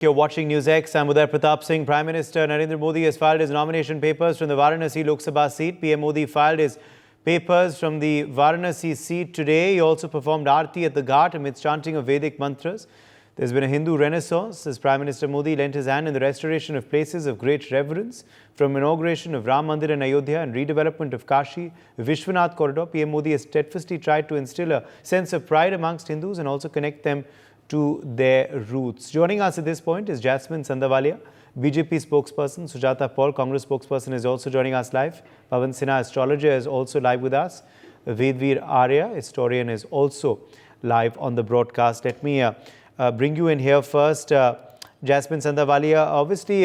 You're watching NewsX. I'm Uday Pratap Singh. Prime Minister Narendra Modi has filed his nomination papers from the Varanasi Lok Sabha seat. PM Modi filed his papers from the Varanasi seat today. He also performed Aarti at the Ghat amidst chanting of Vedic mantras. There's been a Hindu renaissance as Prime Minister Modi lent his hand in the restoration of places of great reverence. From inauguration of Ram Mandir in Ayodhya and redevelopment of Kashi Vishwanath Corridor, PM Modi has steadfastly tried to instill a sense of pride amongst Hindus and also connect them to their roots. Joining us at this point is Jasmine Sandavalia, BJP spokesperson. Sujata Paul, Congress spokesperson, is also joining us live. Pavan Sinha, astrologer, is also live with us. Vedveer Arya, historian, is also live on the broadcast. Let me bring you in here first. Jasmine Sandavalia, obviously,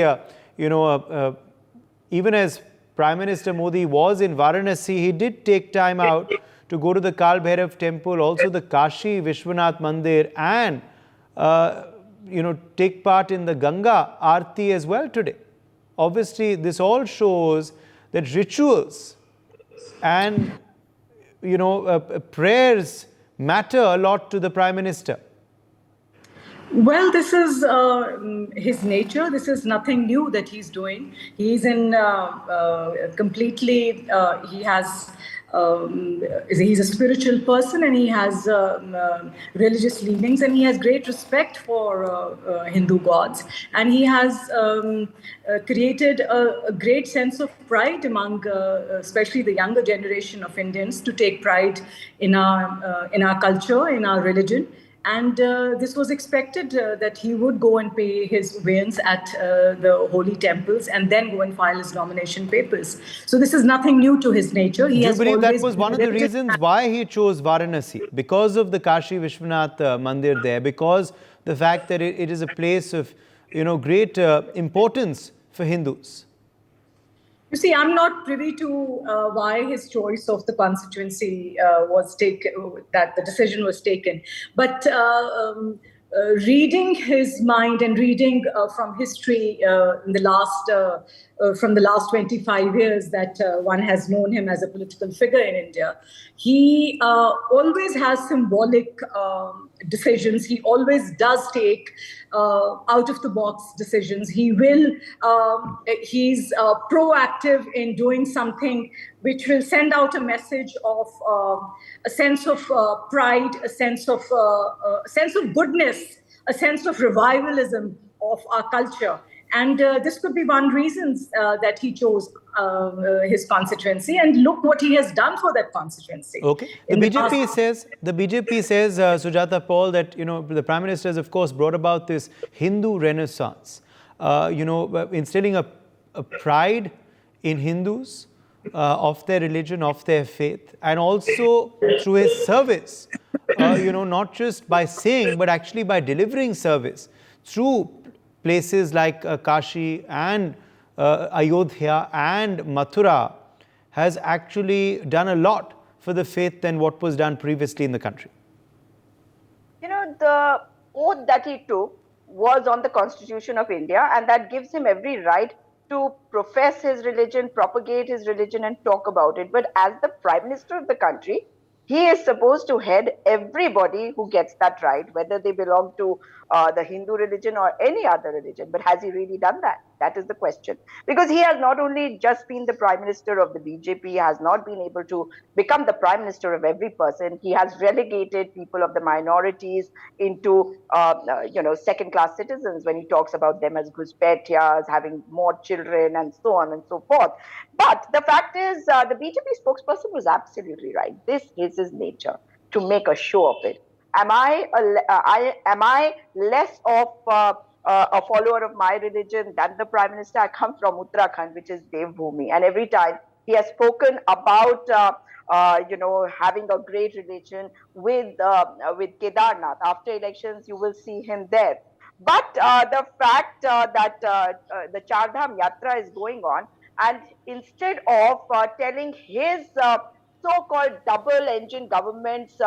even as Prime Minister Modi was in Varanasi, he did take time out to go to the Kal Bhairav temple, also the Kashi Vishwanath Mandir, and take part in the Ganga Aarti as well today. Obviously, this all shows that rituals and prayers matter a lot to the Prime Minister. Well, this is his nature. This is nothing new that he's doing. He's in completely, he's a spiritual person, and he has religious leanings, and he has great respect for Hindu gods. And he has created a great sense of pride among, especially the younger generation of Indians, to take pride in our culture, in our religion. And this was expected that he would go and pay his obeisance at the holy temples and then go and file his nomination papers. So this is nothing new to his nature. Do you believe that was one of the reasons why he chose Varanasi? Because of the Kashi Vishwanath Mandir there, because the fact that it is a place of great importance for Hindus? You see, I'm not privy to why his choice of the constituency was taken, that the decision was taken. But reading his mind and reading from history from the last 25 years that one has known him as a political figure in India, he always has symbolic decisions. He always does take out-of-the-box decisions. He's proactive in doing something which will send out a message of a sense of pride, a sense of goodness, a sense of revivalism of our culture. And this could be one reason that he chose his constituency. And look what he has done for that constituency. Okay. The BJP says, Sujata Paul, that the Prime Minister has, of course, brought about this Hindu renaissance. Instilling a pride in Hindus of their religion, of their faith, and also through his service. Not just by saying, but actually by delivering service through places like Kashi and Ayodhya and Mathura, has actually done a lot for the faith than what was done previously in the country. The oath that he took was on the Constitution of India, and that gives him every right to profess his religion, propagate his religion, and talk about it. But as the Prime Minister of the country, he is supposed to head everybody who gets that right, whether they belong to the Hindu religion or any other religion. But has he really done that? That is the question. Because he has not only just been the Prime Minister of the BJP, he has not been able to become the Prime Minister of every person. He has relegated people of the minorities into, second-class citizens when he talks about them as Ghuspetias, having more children, and so on and so forth. But the fact is, the BJP spokesperson was absolutely right. This is his nature, to make a show of it. Am I less of a follower of my religion than the Prime Minister? I come from Uttarakhand, which is Devbhoomi, and every time he has spoken about having a great religion with Kedarnath. After elections, you will see him there. But the fact that the Char Dham Yatra is going on, and instead of telling his so-called double-engine government's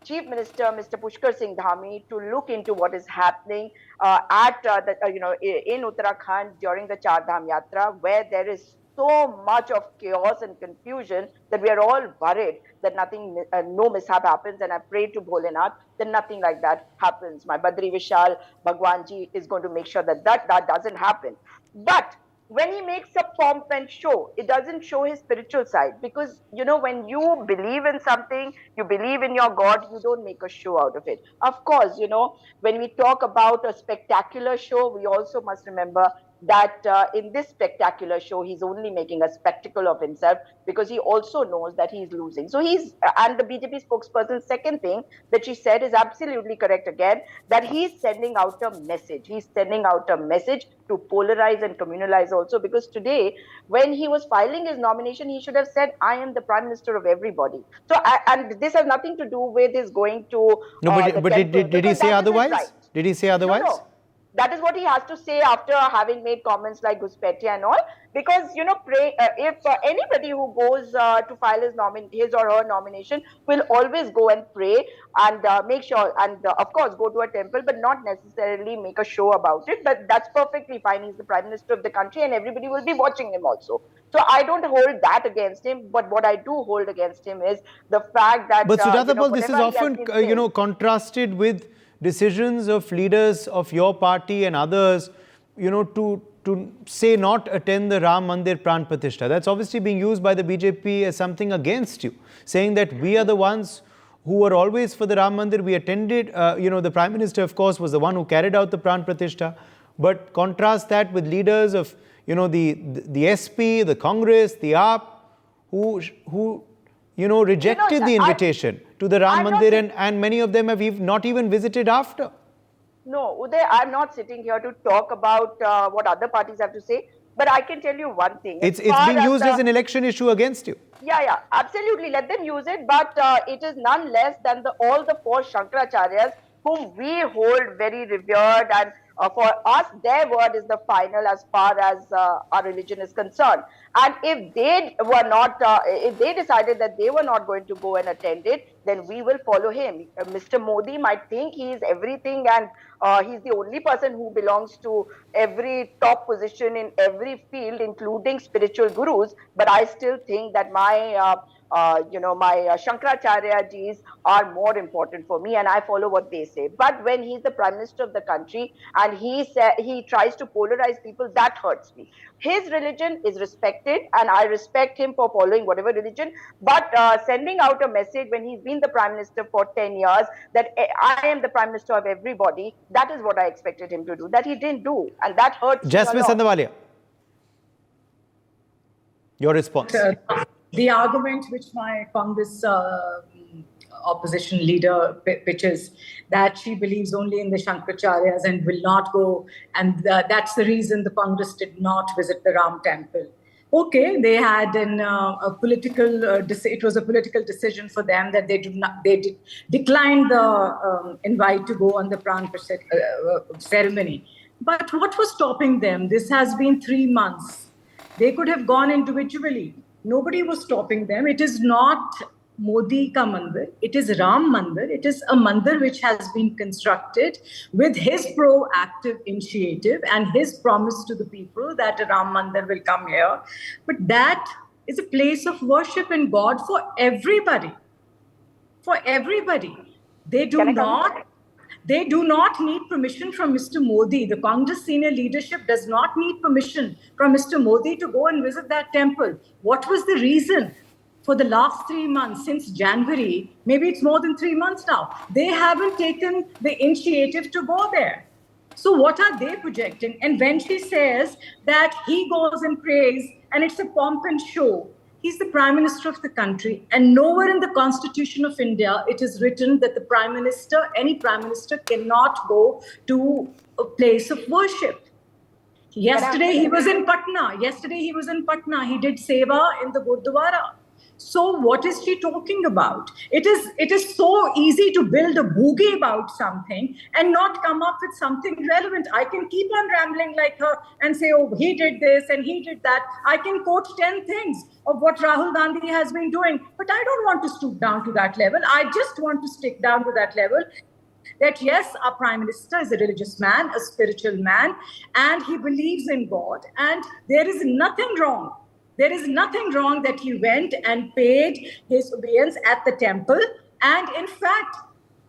Chief Minister, Mr. Pushkar Singh Dhami, to look into what is happening in Uttarakhand during the Char Dham Yatra, where there is so much of chaos and confusion that we are all worried that nothing, no mishap happens. And I pray to Bholenath that nothing like that happens. My Badri Vishal Bhagwanji is going to make sure that that doesn't happen. But when he makes a pomp and show, it doesn't show his spiritual side. Because, you know, when you believe in something, you believe in your God, you don't make a show out of it. Of course, you know, when we talk about a spectacular show, we also must remember that in this spectacular show, he's only making a spectacle of himself, because he also knows that he's losing. So and the BJP spokesperson's second thing that she said is absolutely correct again, that he's sending out a message. He's sending out a message to polarize and communalize also, because today, when he was filing his nomination, he should have said, I am the Prime Minister of everybody. So, and this has nothing to do with his going to No, but did he say otherwise? Right. Did he say otherwise? No. That is what he has to say after having made comments like Ghuspetia and all. Because, you know, if anybody who goes to file his or her nomination will always go and pray and make sure, and of course go to a temple, but not necessarily make a show about it. But that's perfectly fine. He's the Prime Minister of the country and everybody will be watching him also. So I don't hold that against him. But what I do hold against him is the fact that... But Sujata Paul, this is often, contrasted with decisions of leaders of your party and others, to say not attend the Ram Mandir Pran Pratishtha. That's obviously being used by the BJP as something against you, saying that we are the ones who were always for the Ram Mandir. We attended, the Prime Minister, of course, was the one who carried out the Pran Pratishtha. But contrast that with leaders of, the SP, the Congress, the AAP, who rejected the invitation to the Ram Mandir, and many of them have not even visited after. No, Uday, I'm not sitting here to talk about what other parties have to say, but I can tell you one thing. It's being used as an election issue against you. Yeah, absolutely. Let them use it, but it is none less than all the four Shankaracharyas whom we hold very revered, and for us, their word is the final as far as our religion is concerned. And if they were not, if they decided that they were not going to go and attend it, then we will follow him. Mr. Modi might think he is everything and he's the only person who belongs to every top position in every field, including spiritual gurus. But I still think that my Shankaracharya Jis are more important for me, and I follow what they say. But when he's the Prime Minister of the country and he tries to polarize people, that hurts me. His religion is respected, and I respect him for following whatever religion. But sending out a message when he's been the Prime Minister for 10 years that I am the Prime Minister of everybody, that is what I expected him to do. That he didn't do, and that hurts. Jasmine Sandhawalia, your response. The argument which my Congress opposition leader pitches, that she believes only in the Shankaracharyas and will not go, and that's the reason the Congress did not visit the Ram temple. Okay, they had a political, it was a political decision for them that they declined the invite to go on the Pran ceremony. But what was stopping them? This has been 3 months. They could have gone individually. Nobody was stopping them. It is not Modi ka mandir. It is Ram Mandir. It is a mandir which has been constructed with his proactive initiative and his promise to the people that a Ram Mandir will come here. But that is a place of worship in God for everybody. For everybody. They do not need permission from Mr. Modi. The Congress senior leadership does not need permission from Mr. Modi to go and visit that temple. What was the reason? For the last 3 months, since January, maybe it's more than 3 months now, they haven't taken the initiative to go there. So what are they projecting? And when she says that he goes and prays and it's a pomp and show, he's the Prime Minister of the country, and nowhere in the Constitution of India it is written that the Prime Minister, any Prime Minister, cannot go to a place of worship. Yesterday he was in Patna. He did seva in the Gurdwara. So what is she talking about? It is so easy to build a boogie about something and not come up with something relevant. I can keep on rambling like her and say, oh, he did this and he did that. I can quote 10 things of what Rahul Gandhi has been doing, but I don't want to stoop down to that level. I just want to stick down to that level. That yes, our Prime Minister is a religious man, a spiritual man, and he believes in God, and there is nothing wrong There is nothing wrong that he went and paid his obeisance at the temple. And in fact,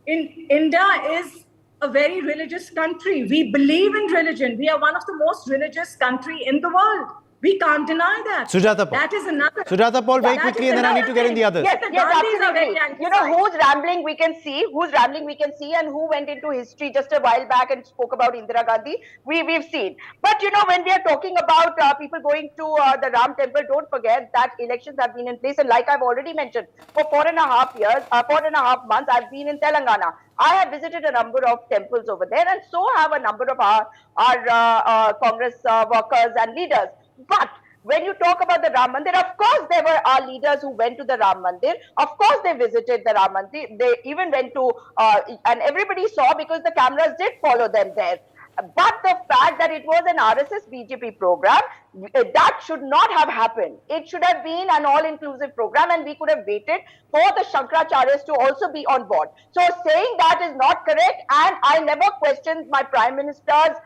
India is a very religious country. We believe in religion. We are one of the most religious country in the world. We can't deny that. Sujata Paul. That is another. Sujata Paul, very quickly, and then I need to get in the others. Yes, absolutely. You know, who's rambling we can see, and who went into history just a while back and spoke about Indira Gandhi, we've seen. But you know, when we are talking about people going to the Ram temple, don't forget that elections have been in place, and like I've already mentioned, for 4.5 months, I've been in Telangana. I have visited a number of temples over there, and so have a number of our Congress workers and leaders. But when you talk about the Ram Mandir, of course there were our leaders who went to the Ram Mandir. Of course they visited the Ram Mandir. They even went to, and everybody saw because the cameras did follow them there. But the fact that it was an RSS BJP program, that should not have happened. It should have been an all-inclusive program, and we could have waited for the Shankaracharyas to also be on board. So saying that is not correct, and I never questioned my Prime Minister's,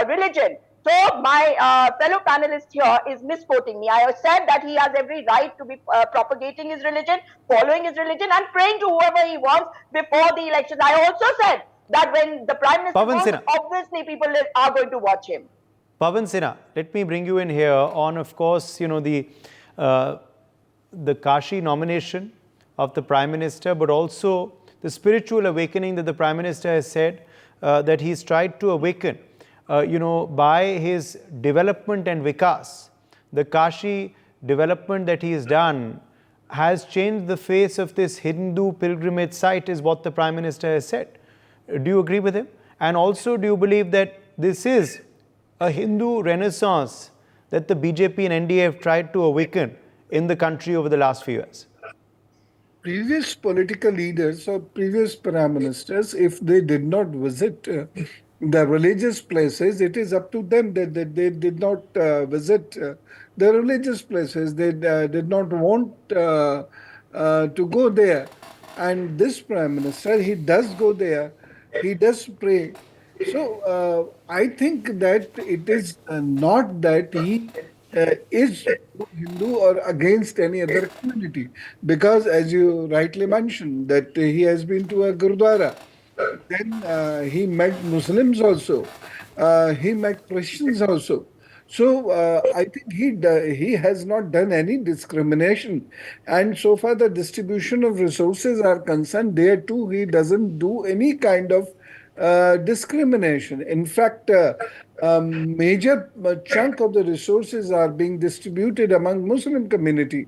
religion. So my fellow panelist here is misquoting me. I have said that he has every right to be propagating his religion, following his religion, and praying to whoever he wants before the elections. I also said that when the Prime Minister goes, obviously people are going to watch him. Pavan Sinha, let me bring you in here on, of course, you know, the Kashi nomination of the Prime Minister, but also the spiritual awakening that the Prime Minister has said that he's tried to awaken. By his development and vikas, the Kashi development that he has done has changed the face of this Hindu pilgrimage site, is what the Prime Minister has said. Do you agree with him? And also, do you believe that this is a Hindu renaissance that the BJP and NDA have tried to awaken in the country over the last few years? Previous political leaders or previous prime ministers, if they did not visit the religious places, it is up to them that they did not visit the religious places. They did not want to go there. And this prime minister, he does go there. He does pray. So I think that it is not that he is Hindu or against any other community, because as you rightly mentioned that he has been to a Gurdwara, then he met Muslims also, he met Christians also. So I think he has not done any discrimination, and so far the distribution of resources are concerned, there too he doesn't do any kind of discrimination. In fact, major chunk of the resources are being distributed among Muslim community,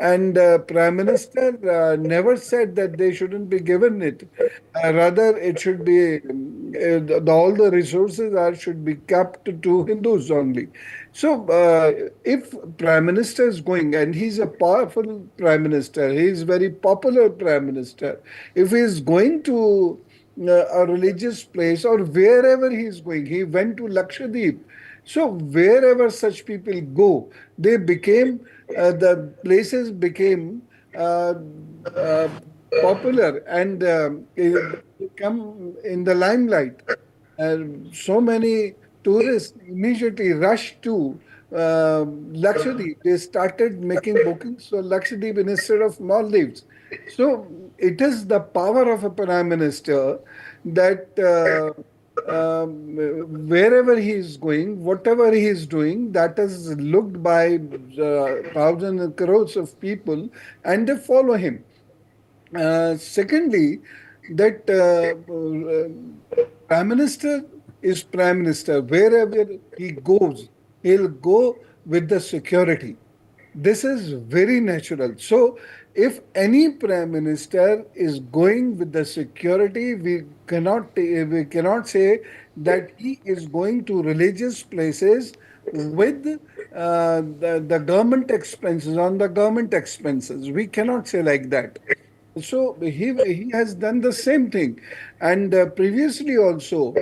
and Prime Minister never said that they shouldn't be given it. Rather, it should be all the resources should be kept to Hindus only. So, if Prime Minister is going, and he's a powerful Prime Minister, he is very popular Prime Minister, if he is going to a religious place or wherever he is going, he went to Lakshadweep. So wherever such people go, they became, the places became popular and come in the limelight. So many tourists immediately rushed to Lakshadweep. They started making bookings for Lakshadweep instead of Maldives. So it is the power of a prime minister that wherever he is going, whatever he is doing, that is looked by thousands and crores of people, and they follow him. Secondly, that prime minister is prime minister. Wherever he goes, he'll go with the security. This is very natural. So if any prime minister is going with the security, we cannot say that he is going to religious places with the government expenses, on the government expenses. We cannot say like that. So he has done the same thing. And previously also,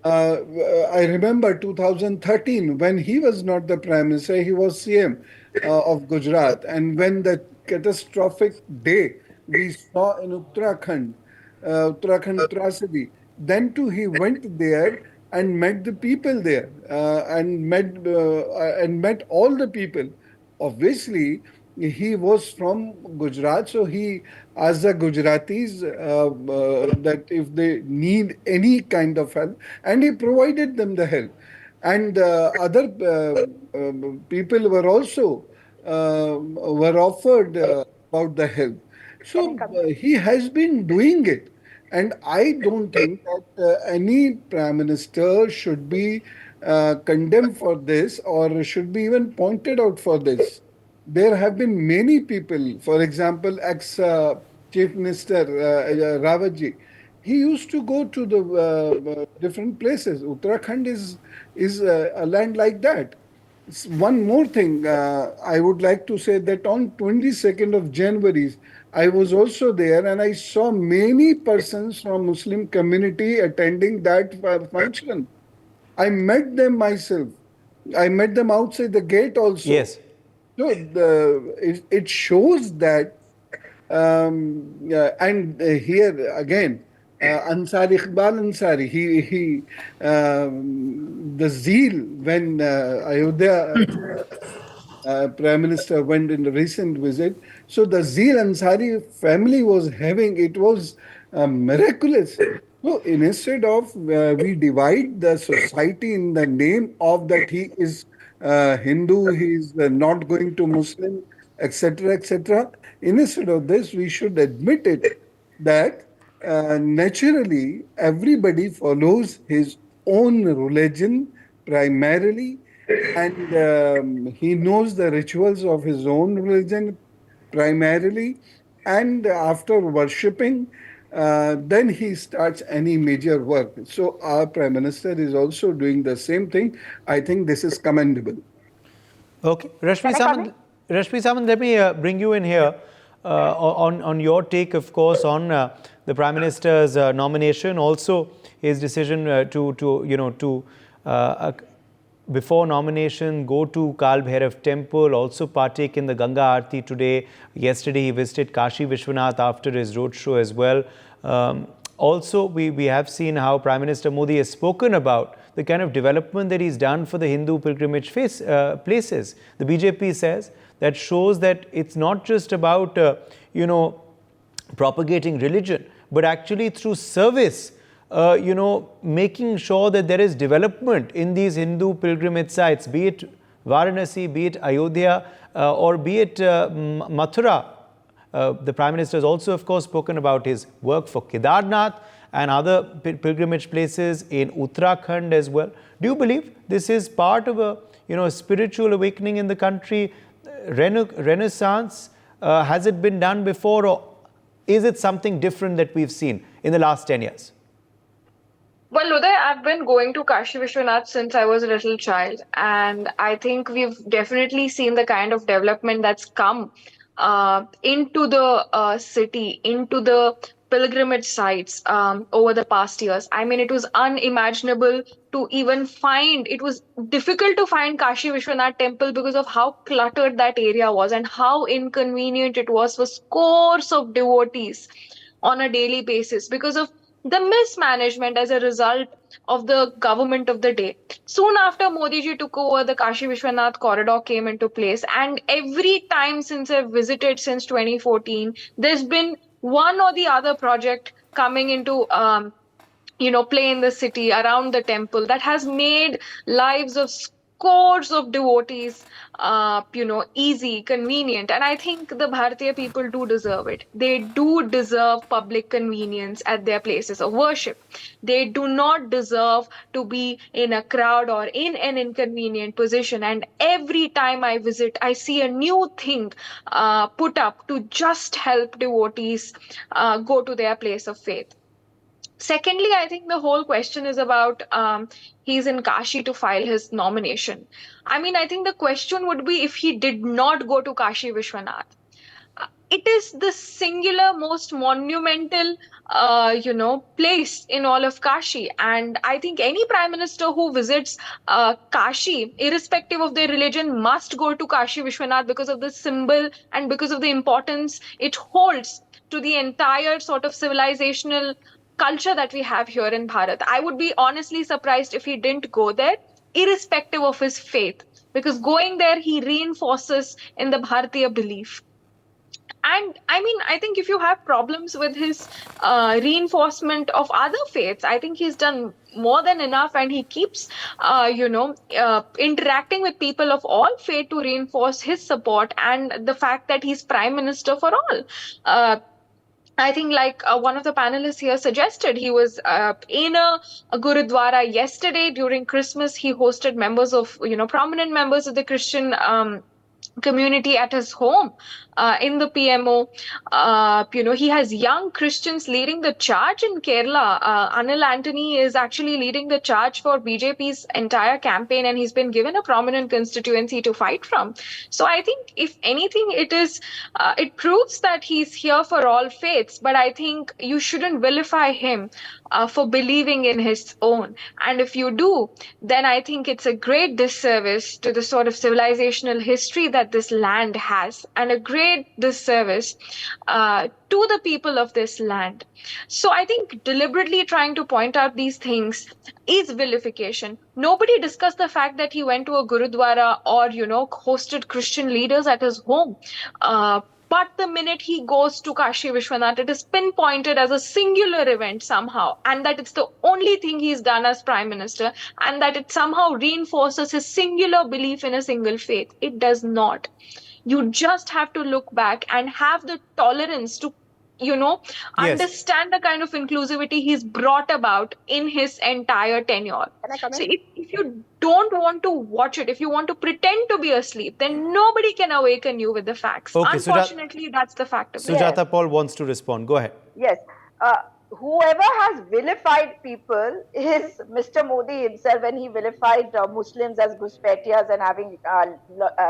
I remember 2013, when he was not the Prime Minister, he was CM of Gujarat. And when the catastrophic day we saw in Uttarakhand tragedy, then too he went there and met the people there and met all the people. obviously he was from Gujarat, so he asked the Gujaratis that if they need any kind of help, and he provided them the help. And other people were also were offered about the help. Can I So come in? he has been doing it. And I don't think that any prime minister should be condemned for this or should be even pointed out for this. There have been many people, for example, ex Chief Minister Rawatji. He used to go to the different places. Uttarakhand is a land like that. One more thing, I would like to say that on 22nd of January, I was also there and I saw many persons from Muslim community attending that function. I met them myself. I met them outside the gate also. Yes. So it shows that, yeah, and here again, Ansari Iqbal Ansari, the zeal when Ayodhya Prime Minister went in a recent visit. So the zeal Ansari family was having, it was miraculous. So instead of we divide the society in the name of that he is Hindu, he is not going to Muslim, etc., etc. Instead of this, we should admit it that naturally everybody follows his own religion primarily, and he knows the rituals of his own religion primarily, and after worshipping, then he starts any major work. So our prime minister is also doing the same thing. I think this is commendable. Okay, Can I come in? Rashmi Samant, let me bring you in here on your take, of course, on the Prime Minister's nomination, also his decision to before nomination go to Kal Bhairav Temple, also partake in the Ganga Aarti today. Yesterday he visited Kashi Vishwanath after his roadshow as well. Also, we have seen how Prime Minister Modi has spoken about the kind of development that he's done for the Hindu pilgrimage places. The BJP says that shows that it's not just about, propagating religion, but actually through service, making sure that there is development in these Hindu pilgrimage sites, be it Varanasi, be it Ayodhya, or be it Mathura. The Prime Minister has also, of course, spoken about his work for Kedarnath and other pilgrimage places in Uttarakhand as well. Do you believe this is part of a spiritual awakening in the country, renaissance? Has it been done before, or is it something different that we've seen in the last 10 years? Well, Uday, I've been going to Kashi Vishwanath since I was a little child, and I think we've definitely seen the kind of development that's come into the city, into the pilgrimage sites over the past years. I mean, it was unimaginable to even find, it was difficult to find Kashi Vishwanath temple because of how cluttered that area was and how inconvenient it was for scores of devotees on a daily basis because of the mismanagement as a result of the government of the day. Soon after Modi ji took over, the Kashi Vishwanath Corridor came into place. And every time since I've visited since 2014, there's been one or the other project coming into play in the city around the temple that has made lives of scores of devotees easy, convenient. And I think the Bharatiya people do deserve it. They do deserve public convenience at their places of worship. They do not deserve to be in a crowd or in an inconvenient position. And every time I visit, I see a new thing put up to just help devotees go to their place of faith. Secondly, I think the whole question is about he's in Kashi to file his nomination. I mean, I think the question would be if he did not go to Kashi Vishwanath. It is the singular most monumental, place in all of Kashi. And I think any prime minister who visits Kashi, irrespective of their religion, must go to Kashi Vishwanath because of the symbol and because of the importance it holds to the entire sort of civilizational culture that we have here in Bharat. I would be honestly surprised if he didn't go there, irrespective of his faith, because going there, he reinforces in the Bharatiya belief. And I mean, I think if you have problems with his reinforcement of other faiths, I think he's done more than enough, and he keeps interacting with people of all faith to reinforce his support and the fact that he's prime minister for all. I think, like one of the panelists here suggested, he was in a Gurudwara yesterday during Christmas. He hosted members of, prominent members of the Christian community at his home in the PMO. He has young Christians leading the charge in Kerala. Anil Antony is actually leading the charge for BJP's entire campaign, and he's been given a prominent constituency to fight from. So I think, if anything, it proves that he's here for all faiths. But I think you shouldn't vilify him for believing in his own. And if you do, then I think it's a great disservice to the sort of civilizational history that this land has, and a great disservice to the people of this land. So I think deliberately trying to point out these things is vilification. Nobody discussed the fact that he went to a Gurudwara or, hosted Christian leaders at his home. But the minute he goes to Kashi Vishwanath, it is pinpointed as a singular event somehow, and that it's the only thing he's done as prime minister, and that it somehow reinforces his singular belief in a single faith. It does not. You just have to look back and have the tolerance to, Yes. understand the kind of inclusivity he's brought about in his entire tenure. Can I come in? So if you don't want to watch it, if you want to pretend to be asleep, then nobody can awaken you with the facts. Okay, Unfortunately, that's the fact of it. Sujata Paul wants to respond. Go ahead. Yes. Whoever has vilified people is Mr. Modi himself, when he vilified Muslims as Ghuspaitias and having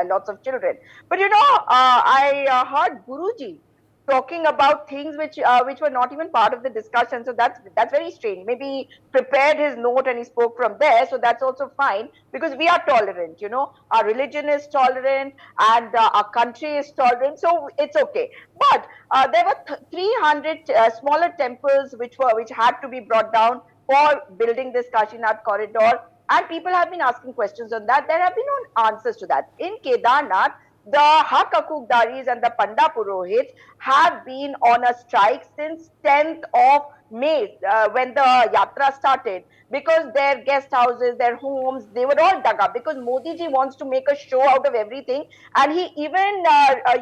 lots of children. But I heard Guruji talking about things which were not even part of the discussion. So that's very strange. Maybe he prepared his note and he spoke from there. So that's also fine, because we are tolerant. Our religion is tolerant, and our country is tolerant. So it's okay. But there were 300 smaller temples which had to be brought down for building this Kashinath corridor, and people have been asking questions on that. There have been no answers to that. In Kedarnath, the Haq Hakukdaris and the Panda Purohits have been on a strike since 10th of May, when the Yatra started, because their guest houses, their homes, they were all dug up, because Modi ji wants to make a show out of everything, and he even got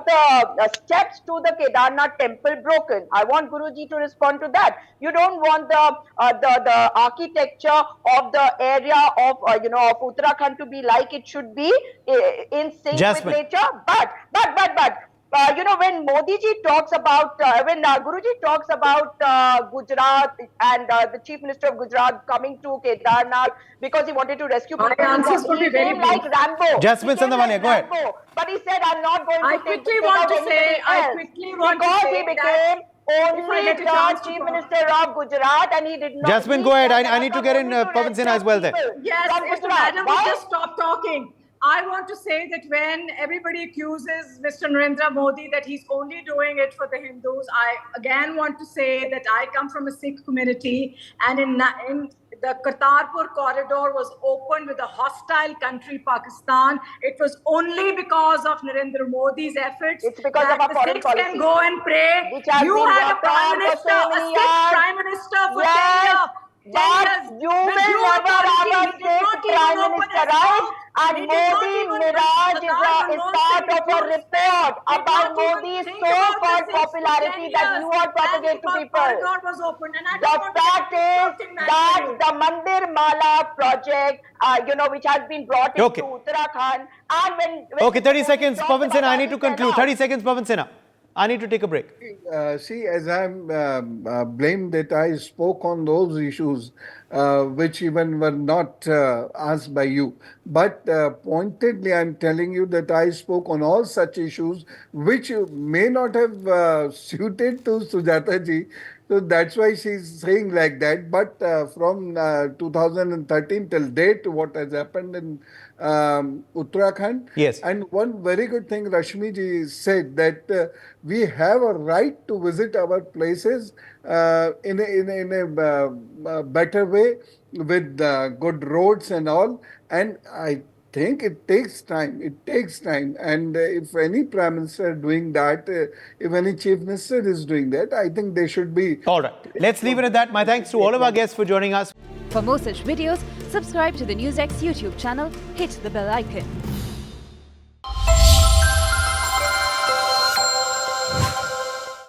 the steps to the Kedarnath temple broken. I want Guruji to respond to that. You don't want the architecture of the area of of Uttarakhand to be like it should be, in sync with nature, but when Modi ji talks about, when Guruji talks about Gujarat and the Chief Minister of Gujarat coming to Kedarnath because he wanted to rescue people, My answers would be very came like Rambo. Jasmine Sandavalia, go ahead. But he said, I'm not going to I take quickly out want to anybody say, else. Because he became only the Chief Minister of Gujarat, and he did not. Jasmine, go ahead. I need to get in Pavan Sinha as well there. Yes, if the madam will just stop talking. I want to say that when everybody accuses Mr. Narendra Modi that he's only doing it for the Hindus, I again want to say that I come from a Sikh community, and in the Kartarpur corridor was opened with a hostile country, Pakistan. It was only because of Narendra Modi's efforts. It's because that of our foreign Sikhs policy can go and pray. You had a prime minister, a Sikh prime minister for 10 years. But you will never have a Sikh prime minister, right? And Modi Mirage is part of a report about Modi's so-called popularity that you are propagating to people. The fact is that the Mandir Mala project, which has been brought into Uttarakhand, and when okay, 30 seconds, Pavan Sinha, I need to conclude. 30 seconds, Pavan Sinha. I need to take a break. See, as I'm blamed that I spoke on those issues which even were not asked by you. But pointedly, I'm telling you that I spoke on all such issues which may not have suited to Sujata ji. So that's why she's saying like that. But from 2013 till date, what has happened in Uttarakhand. Yes. And one very good thing Rashmi ji said, that we have a right to visit our places in a better way, with good roads and all. And I think it takes time. It takes time. And if any prime minister doing that, if any chief minister is doing that, I think they should be. All right. Let's leave it at that. My thanks to all of our guests for joining us. For more such videos, subscribe to the NewsX YouTube channel, hit the bell icon.